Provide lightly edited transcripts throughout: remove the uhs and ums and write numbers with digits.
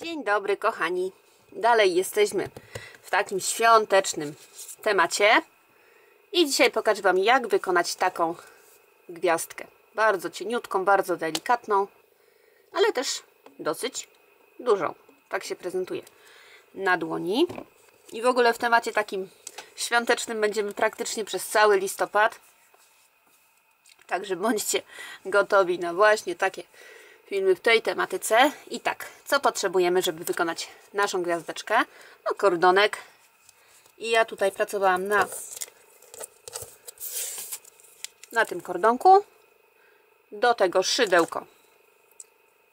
Dzień dobry kochani, dalej jesteśmy w takim świątecznym temacie i dzisiaj pokażę Wam, jak wykonać taką gwiazdkę. Bardzo cieniutką, bardzo delikatną, ale też dosyć dużą. Tak się prezentuje na dłoni. I w ogóle w temacie takim świątecznym będziemy praktycznie przez cały listopad. Także bądźcie gotowi na właśnie takie filmy w tej tematyce. I tak, co potrzebujemy, żeby wykonać naszą gwiazdeczkę? No, kordonek. I ja tutaj pracowałam na tym kordonku. Do tego szydełko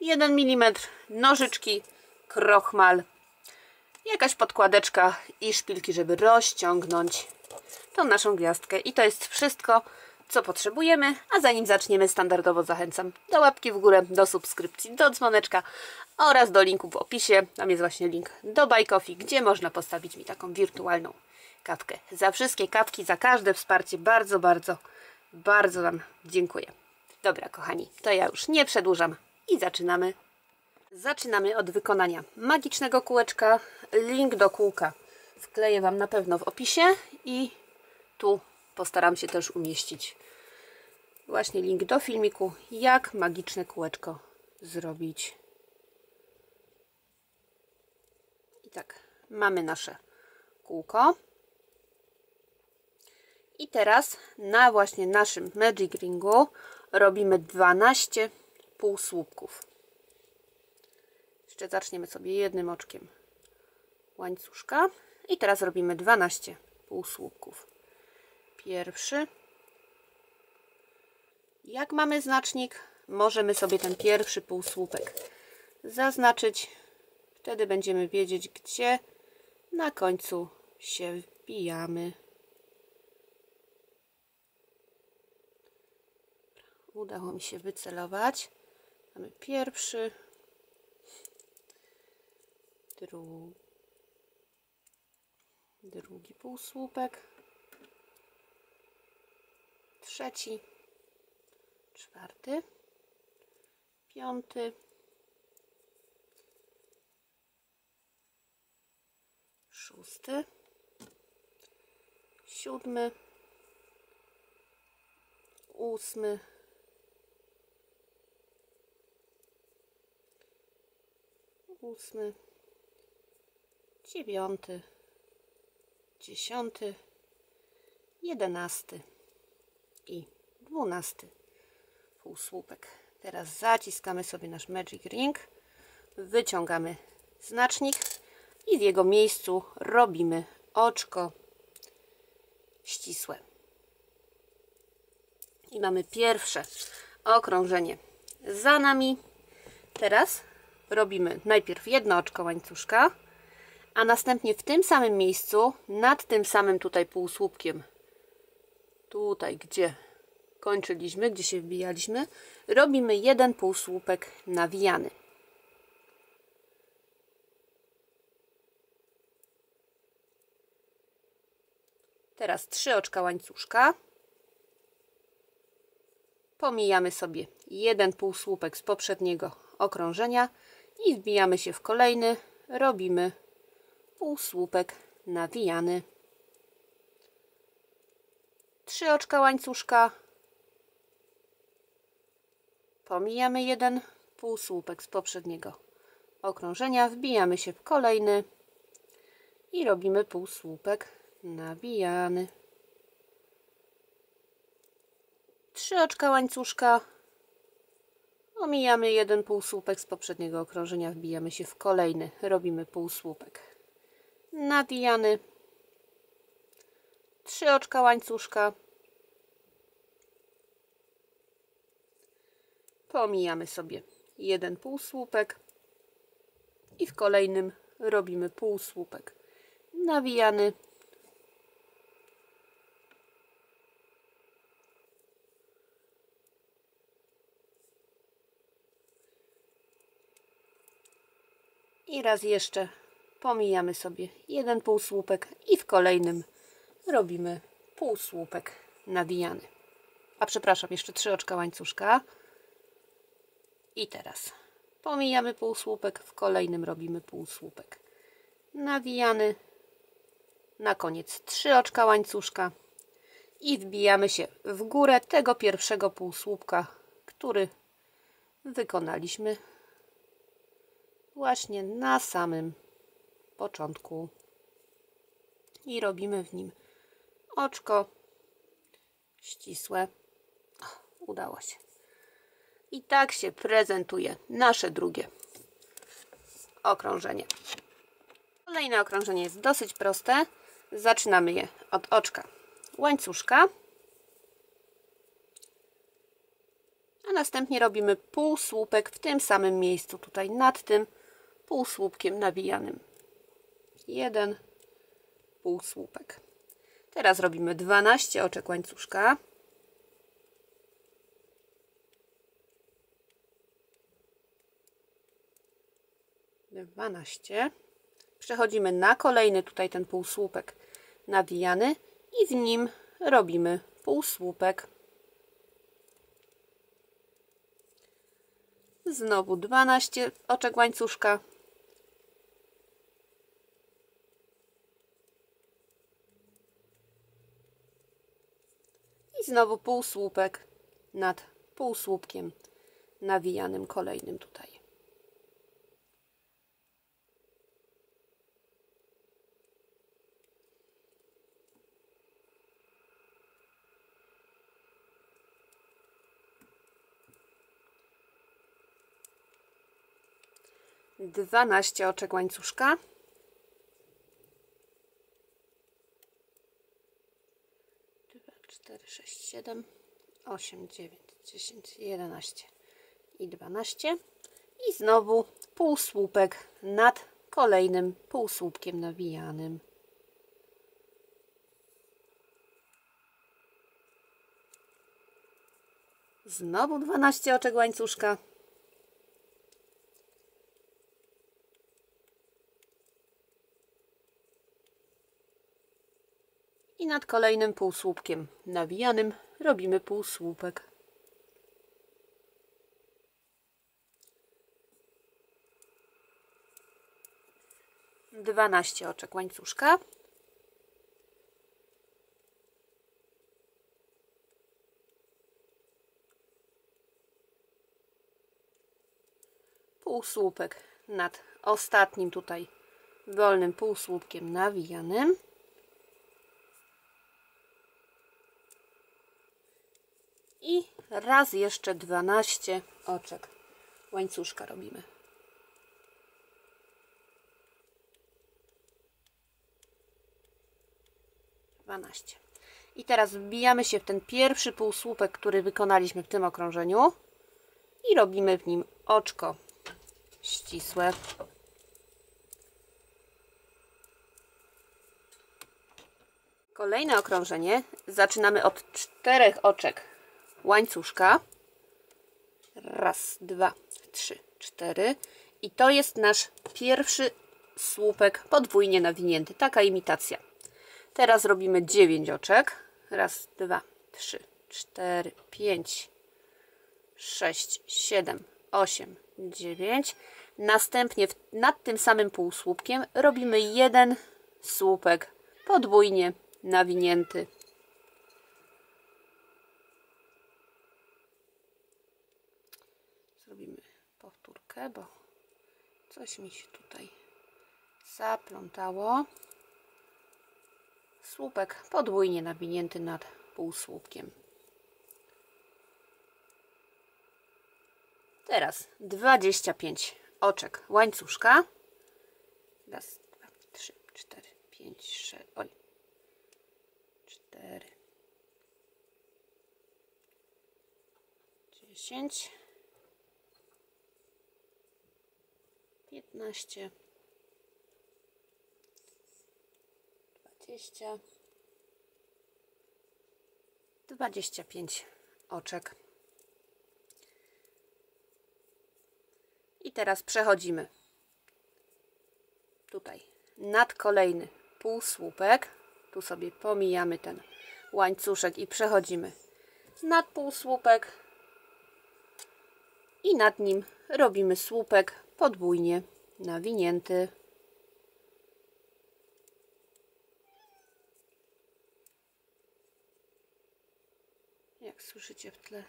1 mm, nożyczki, krochmal, jakaś podkładeczka i szpilki, żeby rozciągnąć tą naszą gwiazdkę. I to jest wszystko, co potrzebujemy. A zanim zaczniemy, standardowo zachęcam do łapki w górę, do subskrypcji, do dzwoneczka oraz do linku w opisie. Tam jest właśnie link do Buy Coffee, gdzie można postawić mi taką wirtualną kawkę. Za wszystkie kawki, za każde wsparcie bardzo, bardzo, bardzo Wam dziękuję. Dobra kochani, to ja już nie przedłużam i zaczynamy. Zaczynamy od wykonania magicznego kółeczka. Link do kółka wkleję Wam na pewno w opisie i tu postaram się też umieścić właśnie link do filmiku, jak magiczne kółeczko zrobić. I tak, mamy nasze kółko. I teraz na właśnie naszym Magic Ringu robimy 12 półsłupków. Jeszcze zaczniemy sobie jednym oczkiem łańcuszka i teraz robimy 12 półsłupków. Pierwszy. Jak mamy znacznik, możemy sobie ten pierwszy półsłupek zaznaczyć. Wtedy będziemy wiedzieć, gdzie na końcu się wbijamy. Udało mi się wycelować. Mamy pierwszy, drugi półsłupek, trzeci, czwarty, piąty, szósty, siódmy, ósmy, dziewiąty, 10, 11 i 12 półsłupek. Teraz zaciskamy sobie nasz Magic Ring, wyciągamy znacznik i w jego miejscu robimy oczko ścisłe. I mamy pierwsze okrążenie za nami. Teraz robimy najpierw jedno oczko łańcuszka, a następnie w tym samym miejscu, nad tym samym tutaj półsłupkiem, tutaj gdzie kończyliśmy, gdzie się wbijaliśmy, robimy jeden półsłupek nawijany. Teraz 3 oczka łańcuszka. Pomijamy sobie jeden półsłupek z poprzedniego okrążenia i wbijamy się w kolejny, robimy półsłupek nawijany. 3 oczka łańcuszka, pomijamy jeden półsłupek z poprzedniego okrążenia, wbijamy się w kolejny i robimy półsłupek nawijany. 3 oczka łańcuszka, omijamy jeden półsłupek z poprzedniego okrążenia, wbijamy się w kolejny, robimy półsłupek nawijany. 3 oczka łańcuszka, pomijamy sobie jeden półsłupek i w kolejnym robimy półsłupek nawijany. I raz jeszcze pomijamy sobie jeden półsłupek i w kolejnym robimy półsłupek nawijany. A przepraszam, jeszcze 3 oczka łańcuszka. I teraz pomijamy półsłupek, w kolejnym robimy półsłupek nawijany, na koniec 3 oczka łańcuszka i wbijamy się w górę tego pierwszego półsłupka, który wykonaliśmy właśnie na samym początku i robimy w nim oczko ścisłe. Udało się. I tak się prezentuje nasze drugie okrążenie. Kolejne okrążenie jest dosyć proste. Zaczynamy je od oczka łańcuszka, a następnie robimy półsłupek w tym samym miejscu, tutaj nad tym półsłupkiem nawijanym. Jeden półsłupek. Teraz robimy 12 oczek łańcuszka. Przechodzimy na kolejny tutaj ten półsłupek nawijany i w nim robimy półsłupek. Znowu 12 oczek łańcuszka. I znowu półsłupek nad półsłupkiem nawijanym kolejnym tutaj. Dwanaście oczek łańcuszka. 4, 6, 7, 8, 9, 10, 11 i 12 i znowu półsłupek nad kolejnym półsłupkiem nawijanym. Znowu 12 oczek łańcuszka. I nad kolejnym półsłupkiem nawijanym robimy półsłupek. Dwanaście oczek łańcuszka. Półsłupek nad ostatnim tutaj wolnym półsłupkiem nawijanym. I raz jeszcze 12 oczek łańcuszka robimy. I teraz wbijamy się w ten pierwszy półsłupek, który wykonaliśmy w tym okrążeniu i robimy w nim oczko ścisłe. Kolejne okrążenie zaczynamy od 4 oczek łańcuszka. Raz, 2, 3, 4 i to jest nasz pierwszy słupek podwójnie nawinięty, taka imitacja. Teraz robimy 9 oczek. Raz, 2, 3, 4, 5, 6, 7, 8, 9. Następnie nad tym samym półsłupkiem robimy jeden słupek podwójnie nawinięty. Zrobimy powtórkę, bo coś mi się tutaj zaplątało. Słupek podwójnie nawinięty nad półsłupkiem. Teraz 25 oczek łańcuszka. Raz, 2, 3, 4, 5, 6, 4, 10, 15, 20, 25 oczek. I teraz przechodzimy tutaj nad kolejny półsłupek. Tu sobie pomijamy ten łańcuszek i przechodzimy nad półsłupek. i nad nim robimy słupek podwójnie nawinięty. Jak słyszycie w tle,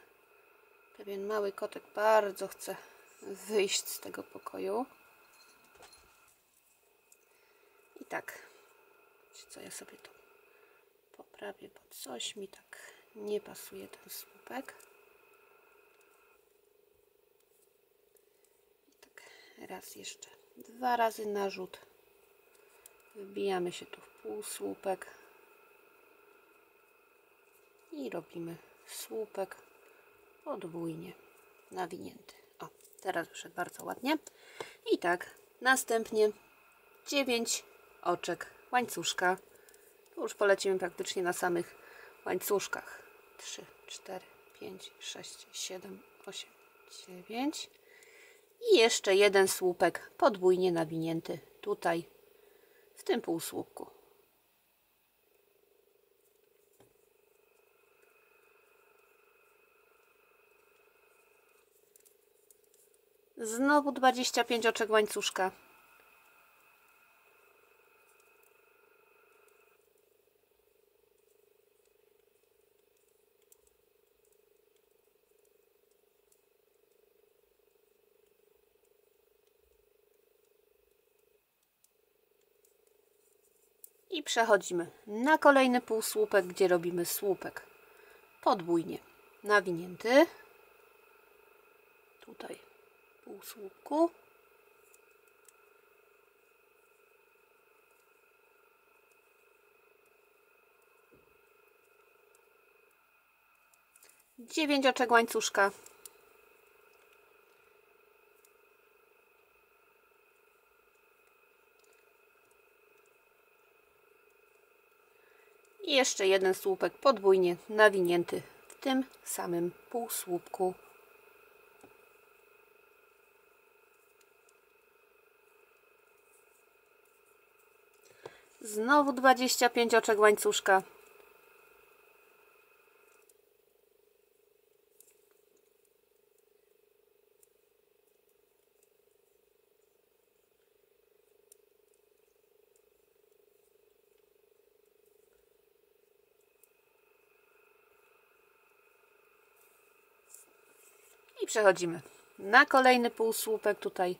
pewien mały kotek bardzo chce wyjść z tego pokoju. I tak, wiecie co, ja sobie to poprawię, bo coś mi tak nie pasuje, ten słupek. I tak, raz jeszcze, 2 razy narzut. Wbijamy się tu w półsłupek i robimy słupek podwójnie nawinięty. O, teraz wyszedł bardzo ładnie. I tak, następnie 9 oczek łańcuszka. Tu już polecimy praktycznie na samych łańcuszkach. 3, 4, 5, 6, 7, 8, 9. I jeszcze jeden słupek podwójnie nawinięty tutaj, w tym półsłupku. Znowu 25 oczek łańcuszka. I przechodzimy na kolejny półsłupek, gdzie robimy słupek podwójnie nawinięty. Tutaj półsłupku. Dziewięć oczek łańcuszka. I jeszcze jeden słupek podwójnie nawinięty w tym samym półsłupku. Znowu 25 oczek łańcuszka. I przechodzimy na kolejny półsłupek tutaj,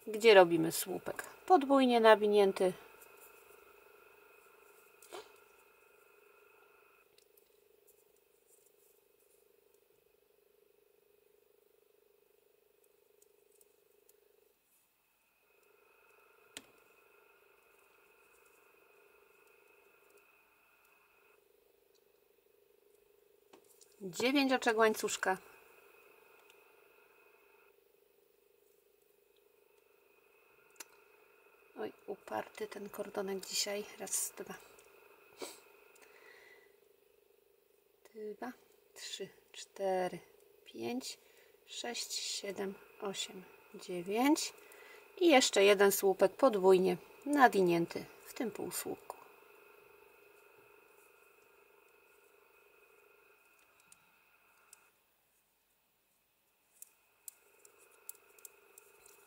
gdzie robimy słupek podwójnie nawinięty. Dziewięć oczek łańcuszka. Oj, uparty ten kordonek dzisiaj. Raz, dwa. 2, 3, 4, 5, 6, 7, 8, 9. I jeszcze jeden słupek podwójnie nawinięty w tym półsłupku.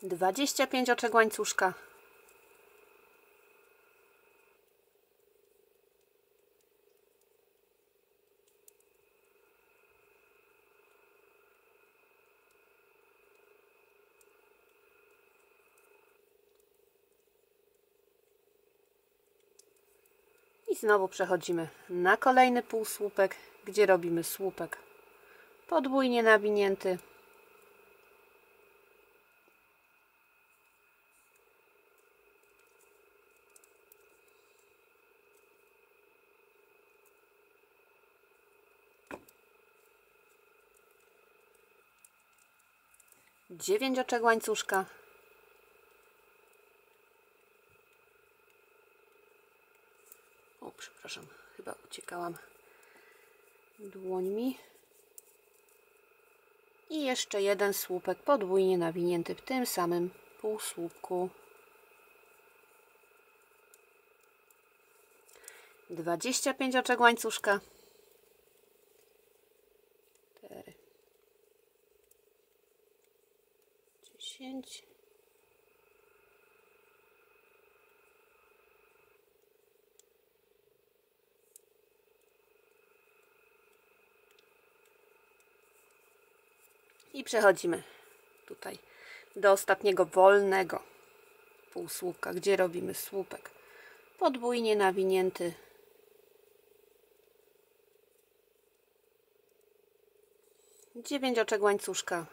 Dwadzieścia 25 oczek łańcuszka. I znowu przechodzimy na kolejny półsłupek, gdzie robimy słupek podwójnie nawinięty. Dziewięć oczek łańcuszka. O, przepraszam, chyba uciekałam dłońmi. I jeszcze jeden słupek podwójnie nawinięty w tym samym półsłupku. 25 oczek łańcuszka. 4, 10. I przechodzimy tutaj do ostatniego wolnego półsłupka, gdzie robimy słupek podwójnie nawinięty. Dziewięć oczek łańcuszka.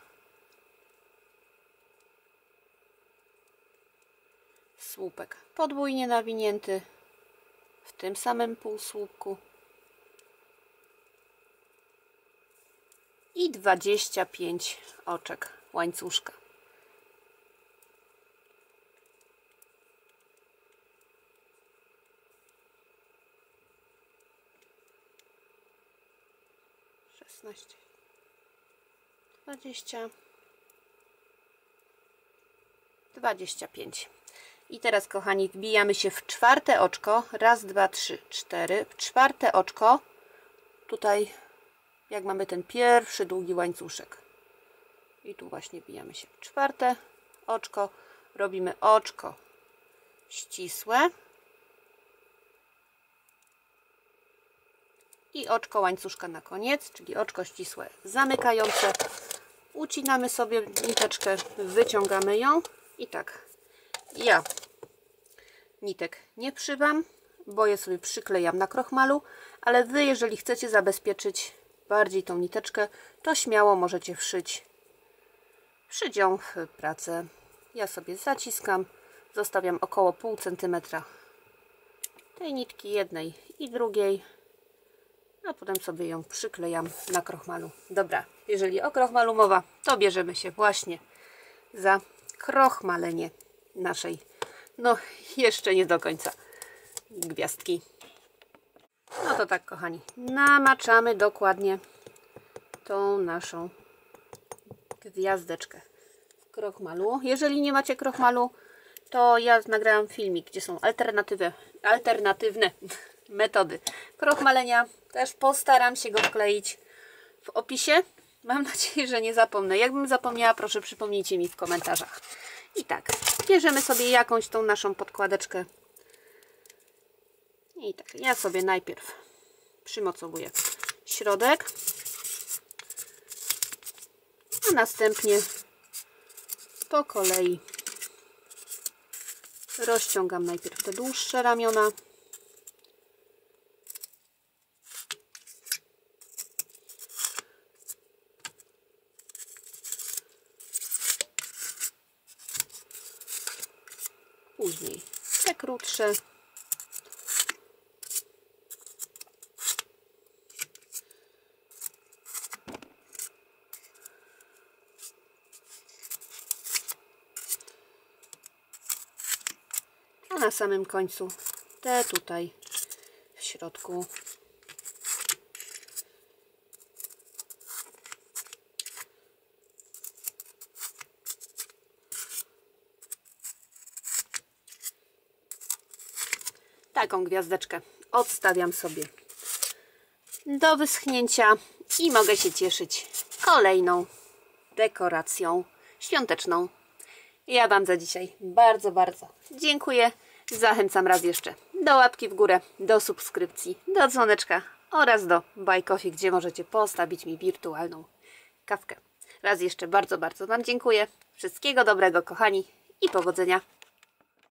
Słupek podwójnie nawinięty w tym samym półsłupku. I 25 oczek łańcuszka. Szesnaście, 20, 25. I teraz, kochani, wbijamy się w czwarte oczko. Raz, dwa, trzy, cztery. W czwarte oczko. Tutaj, jak mamy ten pierwszy długi łańcuszek. I tu właśnie wbijamy się w czwarte oczko. Robimy oczko ścisłe. I oczko łańcuszka na koniec, czyli oczko ścisłe zamykające. Ucinamy sobie niteczkę, wyciągamy ją i tak. Ja nitek nie przywam, bo je sobie przyklejam na krochmalu, ale Wy, jeżeli chcecie zabezpieczyć bardziej tą niteczkę, to śmiało możecie wszyć przydzią w pracę. Ja sobie zaciskam, zostawiam około pół centymetra tej nitki jednej i drugiej, a potem sobie ją przyklejam na krochmalu. Dobra, jeżeli o krochmalu mowa, to bierzemy się właśnie za krochmalenie naszej, no jeszcze nie do końca, gwiazdki. No to tak, kochani, namaczamy dokładnie tą naszą gwiazdeczkę w krochmalu. Jeżeli nie macie krochmalu, to ja nagrałam filmik, gdzie są alternatywne metody krochmalenia. Też postaram się go wkleić w opisie. Mam nadzieję, że nie zapomnę. Jakbym zapomniała, proszę przypomnijcie mi w komentarzach. I tak, bierzemy sobie jakąś tą naszą podkładeczkę. I tak, ja sobie najpierw przymocowuję środek, a następnie po kolei rozciągam najpierw te dłuższe ramiona. Później te krótsze. A na samym końcu te tutaj w środku. Taką gwiazdeczkę odstawiam sobie do wyschnięcia i mogę się cieszyć kolejną dekoracją świąteczną. Ja Wam za dzisiaj bardzo, bardzo dziękuję. Zachęcam raz jeszcze do łapki w górę, do subskrypcji, do dzwoneczka oraz do Buy Coffee, gdzie możecie postawić mi wirtualną kawkę. Raz jeszcze bardzo, bardzo Wam dziękuję. Wszystkiego dobrego, kochani, i powodzenia.